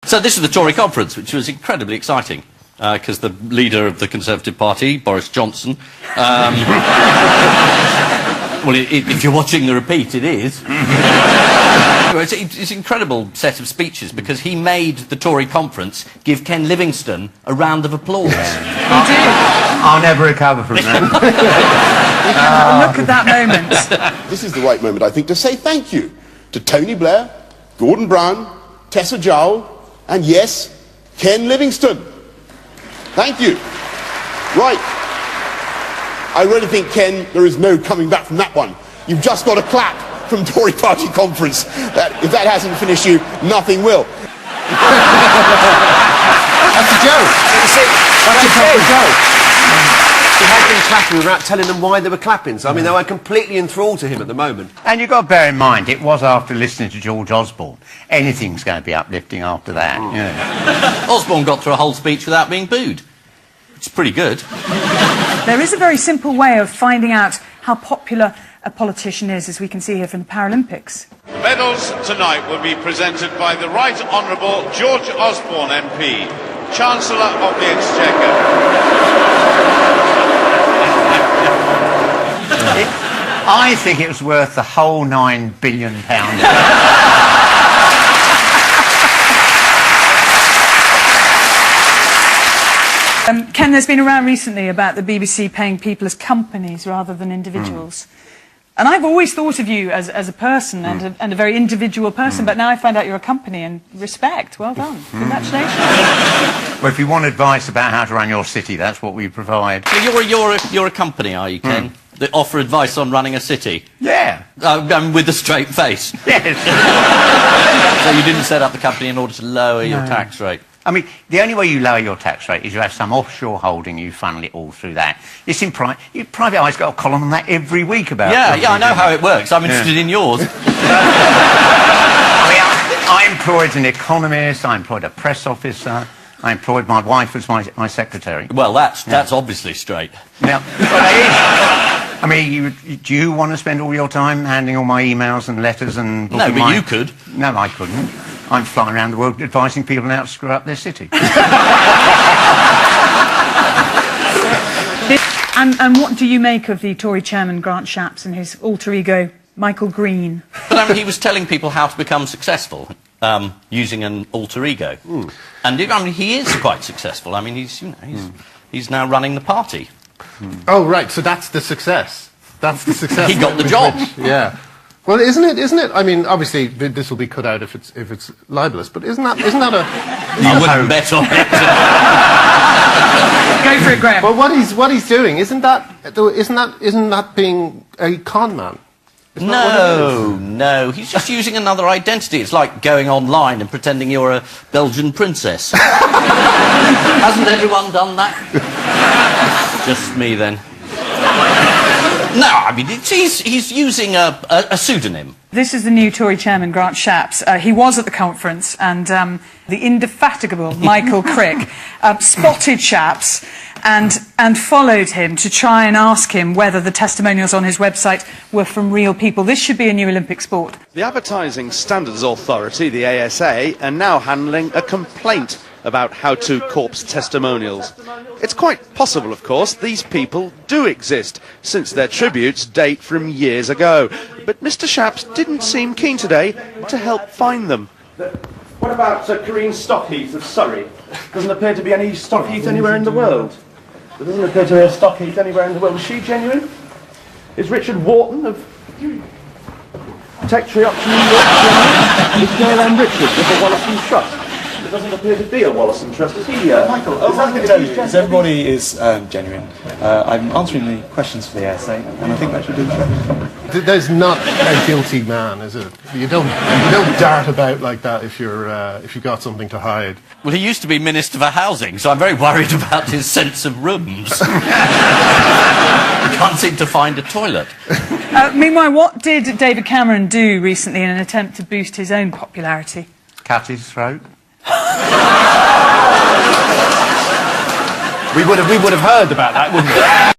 So this is the Tory conference, which was incredibly exciting, because the leader of the Conservative Party, Boris Johnson... well, if you're watching the repeat, it is. It's an incredible set of speeches, because he made the Tory conference give Ken Livingstone a round of applause. He did. I'll never recover from that. Look at that moment. This is the right moment, I think, to say thank you to Tony Blair, Gordon Brown, Tessa Jowell, and yes, Ken Livingstone. Thank you. Right. I really think, Ken, there is no coming back from that one. You've just got a clap from Tory Party conference. If that hasn't finished you, nothing will. That's a joke. That's a proper joke. He had been clapping without telling them why they were clapping, so I mean they were completely enthralled to him at the moment. And you've got to bear in mind, it was after listening to George Osborne. Anything's going to be uplifting after that. Yeah. Osborne got through a whole speech without being booed. It's pretty good. There is a very simple way of finding out how popular a politician is, as we can see here from the Paralympics. The medals tonight will be presented by the Right Honourable George Osborne MP, Chancellor of the Exchequer. I think it was worth the whole £9 billion. Ken, there's been around recently about the BBC paying people as companies rather than individuals. And I've always thought of you as a person and a very individual person, but now I find out you're a company, and respect. Well done. Congratulations. Well, if you want advice about how to run your city, that's what we provide. So you're a company, are you, Ken? That offer advice on running a city? Yeah. With a straight face? Yes. So you didn't set up the company in order to lower your tax rate? I mean, the only way you lower your tax rate is you have some offshore holding, you funnel it all through that. It's in Private Eye's got a column on that every week about it. Yeah, I know how it works. I'm interested in yours. I mean, I employed an economist, I employed a press officer, I employed my wife as my secretary. Well, that's obviously straight. Now, I mean, do you want to spend all your time handing all my emails and letters and... No, but you could. No, I couldn't. I'm flying around the world advising people on how to screw up their city. And what do you make of the Tory chairman, Grant Shapps, and his alter ego, Michael Green? But I mean, he was telling people how to become successful using an alter ego. And I mean, he is quite successful. I mean, he's now running the party. Oh, right, so that's the success. That's the success. He got the job. Yeah. Well, isn't it? I mean, obviously, this will be cut out if it's libelous, but isn't that a... You wouldn't bet on it. Go for it, Graham. Well, what he's doing, isn't that being a con man? No, he's just using another identity. It's like going online and pretending you're a Belgian princess. Hasn't everyone done that? Just me, then. No, I mean, he's using a pseudonym. This is the new Tory chairman, Grant Shapps. He was at the conference, and the indefatigable Michael Crick spotted Shapps and followed him to try and ask him whether the testimonials on his website were from real people. This should be a new Olympic sport. The Advertising Standards Authority, the ASA, are now handling a complaint about how-to corpse testimonials. It's quite possible, of course, these people do exist, since their tributes date from years ago. But Mr. Shapps didn't seem keen today to help find them. What about Corinne Stockheath of Surrey? Doesn't appear to be any Stockheath anywhere in the world. There doesn't appear to be a Stockheath anywhere in the world. Was she genuine? Is Richard Wharton of Tech Tree Option in York genuine? Is Gail M. Richards of the Wollaston Trust? There doesn't appear to be a Wollaston Trust. Is he Michael, everybody is genuine. I'm answering the questions for the essay, and I think that should do the trick. There's not a guilty man, is it? You don't dart about like that if you've got something to hide. Well, he used to be Minister for Housing, so I'm very worried about his sense of rooms. He can't seem to find a toilet. Meanwhile, what did David Cameron do recently in an attempt to boost his own popularity? Cut his throat. We would have heard about that, wouldn't we?